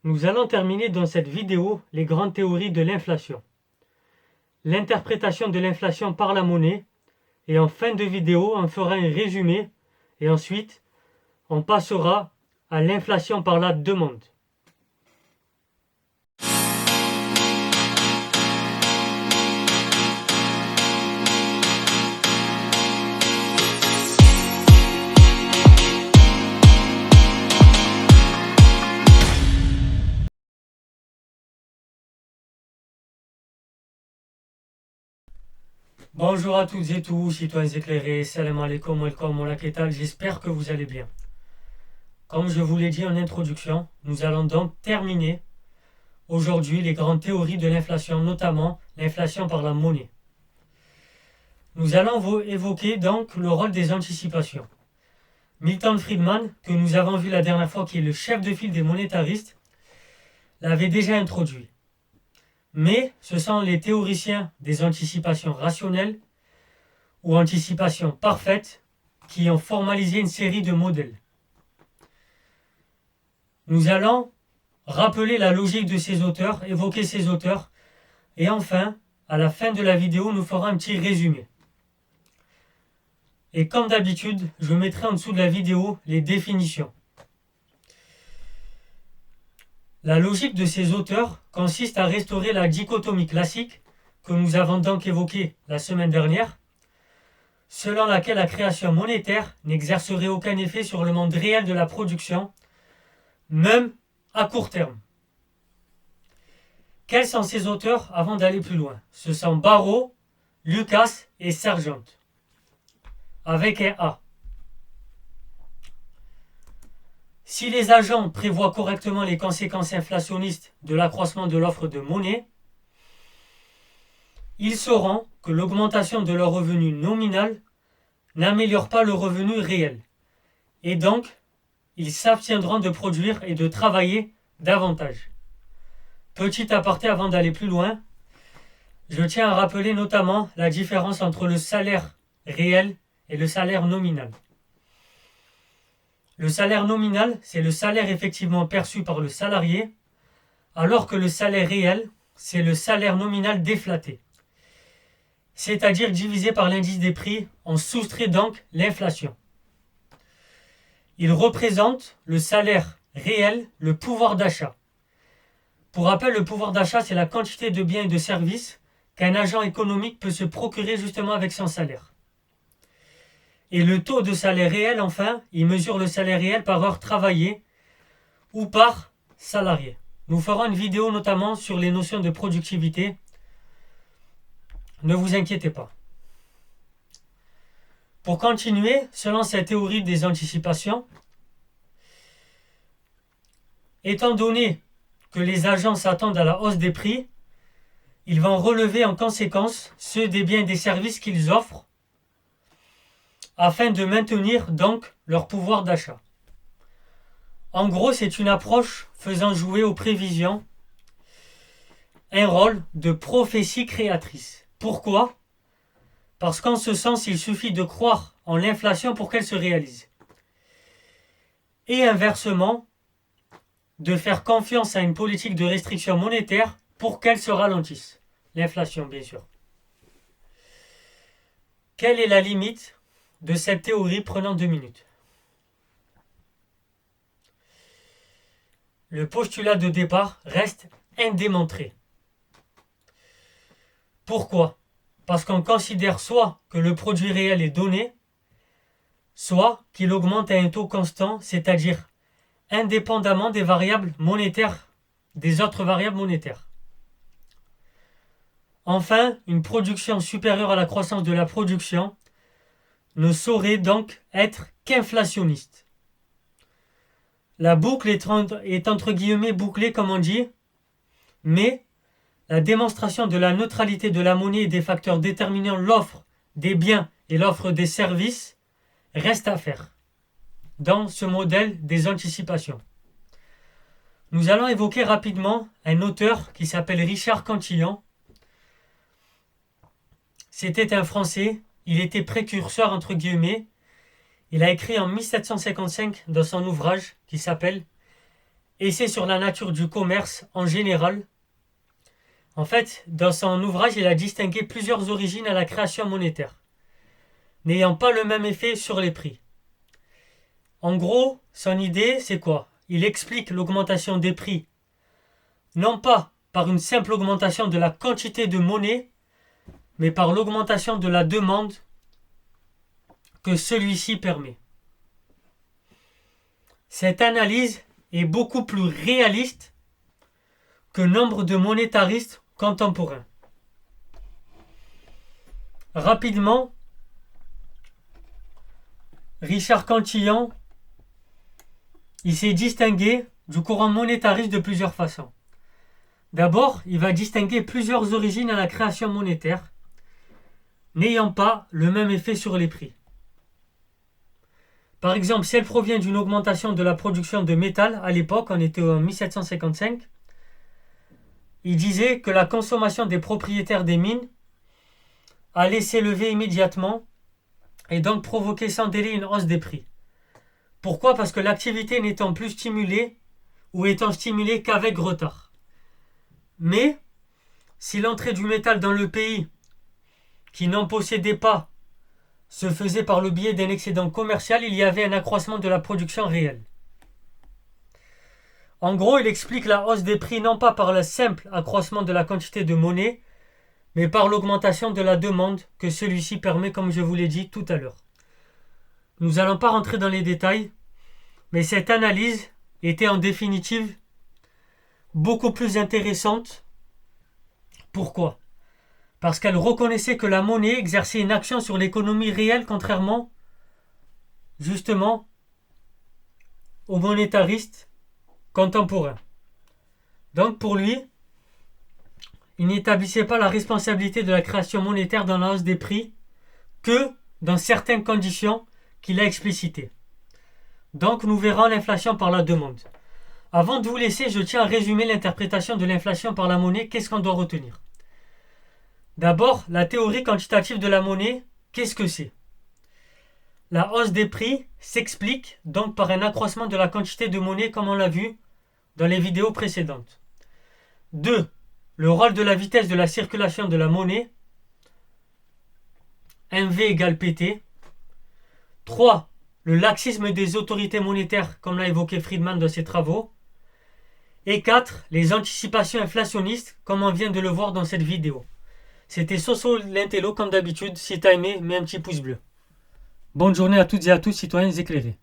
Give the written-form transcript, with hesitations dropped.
Nous allons terminer dans cette vidéo les grandes théories de l'inflation, l'interprétation de l'inflation par la monnaie, et en fin de vidéo, on fera un résumé, et ensuite, on passera à l'inflation par la demande. Bonjour à toutes et tous, citoyens éclairés, salam alaikum, welcome, hola, que tal, j'espère que vous allez bien. Comme je vous l'ai dit en introduction, nous allons donc terminer aujourd'hui les grandes théories de l'inflation, notamment l'inflation par la monnaie. Nous allons évoquer donc le rôle des anticipations. Milton Friedman, que nous avons vu la dernière fois, qui est le chef de file des monétaristes, l'avait déjà introduit. Mais ce sont les théoriciens des anticipations rationnelles ou anticipations parfaites qui ont formalisé une série de modèles. Nous allons rappeler la logique de ces auteurs, évoquer ces auteurs, et enfin, à la fin de la vidéo, nous ferons un petit résumé. Et comme d'habitude, je mettrai en dessous de la vidéo les définitions. La logique de ces auteurs consiste à restaurer la dichotomie classique que nous avons donc évoquée la semaine dernière, selon laquelle la création monétaire n'exercerait aucun effet sur le monde réel de la production, même à court terme. Quels sont ces auteurs avant d'aller plus loin? Ce sont Barrow, Lucas et Sargent, avec un A. Si les agents prévoient correctement les conséquences inflationnistes de l'accroissement de l'offre de monnaie, ils sauront que l'augmentation de leur revenu nominal n'améliore pas le revenu réel. Et donc, ils s'abstiendront de produire et de travailler davantage. Petit aparté avant d'aller plus loin, je tiens à rappeler notamment la différence entre le salaire réel et le salaire nominal. Le salaire nominal, c'est le salaire effectivement perçu par le salarié, alors que le salaire réel, c'est le salaire nominal déflaté, c'est-à-dire divisé par l'indice des prix, on soustrait donc l'inflation. Il représente le salaire réel, le pouvoir d'achat. Pour rappel, le pouvoir d'achat, c'est la quantité de biens et de services qu'un agent économique peut se procurer justement avec son salaire. Et le taux de salaire réel, enfin, il mesure le salaire réel par heure travaillée ou par salarié. Nous ferons une vidéo notamment sur les notions de productivité. Ne vous inquiétez pas. Pour continuer, selon cette théorie des anticipations, étant donné que les agents s'attendent à la hausse des prix, ils vont relever en conséquence ceux des biens et des services qu'ils offrent afin de maintenir donc leur pouvoir d'achat. En gros, c'est une approche faisant jouer aux prévisions un rôle de prophétie créatrice. Pourquoi? Parce qu'en ce sens, il suffit de croire en l'inflation pour qu'elle se réalise. Et inversement, de faire confiance à une politique de restriction monétaire pour qu'elle se ralentisse. L'inflation, bien sûr. Quelle est la limite de cette théorie prenant 2 minutes? Le postulat de départ reste indémontré. Pourquoi? Parce qu'on considère soit que le produit réel est donné, soit qu'il augmente à un taux constant, c'est-à-dire indépendamment des variables monétaires, des autres variables monétaires. Enfin, une production supérieure à la croissance de la production ne saurait donc être qu'inflationniste. La boucle est entre guillemets bouclée comme on dit, mais la démonstration de la neutralité de la monnaie et des facteurs déterminant l'offre des biens et l'offre des services reste à faire dans ce modèle des anticipations. Nous allons évoquer rapidement un auteur qui s'appelle Richard Cantillon. C'était un Français, il était précurseur entre guillemets. Il a écrit en 1755 dans son ouvrage qui s'appelle essai sur la nature du commerce en général. En fait, dans son ouvrage, il a distingué plusieurs origines à la création monétaire, n'ayant pas le même effet sur les prix. En gros, son idée, c'est quoi? Il explique l'augmentation des prix, non pas par une simple augmentation de la quantité de monnaie, mais par l'augmentation de la demande que celui-ci permet. Cette analyse est beaucoup plus réaliste que nombre de monétaristes contemporains. Rapidement, Richard Cantillon, il s'est distingué du courant monétariste de plusieurs façons. D'abord, il va distinguer plusieurs origines à la création monétaire, n'ayant pas le même effet sur les prix. Par exemple, si elle provient d'une augmentation de la production de métal, à l'époque, on était en 1755, il disait que la consommation des propriétaires des mines allait s'élever immédiatement et donc provoquer sans délai une hausse des prix. Pourquoi? Parce que l'activité n'étant plus stimulée ou étant stimulée qu'avec retard. Mais si l'entrée du métal dans le pays qui n'en possédait pas se faisait par le biais d'un excédent commercial, il y avait un accroissement de la production réelle. En gros, il explique la hausse des prix non pas par le simple accroissement de la quantité de monnaie, mais par l'augmentation de la demande que celui-ci permet, comme je vous l'ai dit tout à l'heure. Nous n'allons pas rentrer dans les détails, mais cette analyse était en définitive beaucoup plus intéressante. Pourquoi? Parce qu'elle reconnaissait que la monnaie exerçait une action sur l'économie réelle, contrairement justement aux monétaristes contemporains. Donc pour lui, il n'établissait pas la responsabilité de la création monétaire dans la hausse des prix que dans certaines conditions qu'il a explicitées. Donc nous verrons l'inflation par la demande. Avant de vous laisser, je tiens à résumer l'interprétation de l'inflation par la monnaie. Qu'est-ce qu'on doit retenir? D'abord, la théorie quantitative de la monnaie, qu'est-ce que c'est? La hausse des prix s'explique donc par un accroissement de la quantité de monnaie comme on l'a vu dans les vidéos précédentes. 2. Le rôle de la vitesse de la circulation de la monnaie, MV égale PT. 3. Le laxisme des autorités monétaires, comme l'a évoqué Friedman dans ses travaux. Et 4. Les anticipations inflationnistes, comme on vient de le voir dans cette vidéo. C'était Soso l'Intello, comme d'habitude. Si t'as aimé, mets un petit pouce bleu. Bonne journée à toutes et à tous, citoyens éclairés.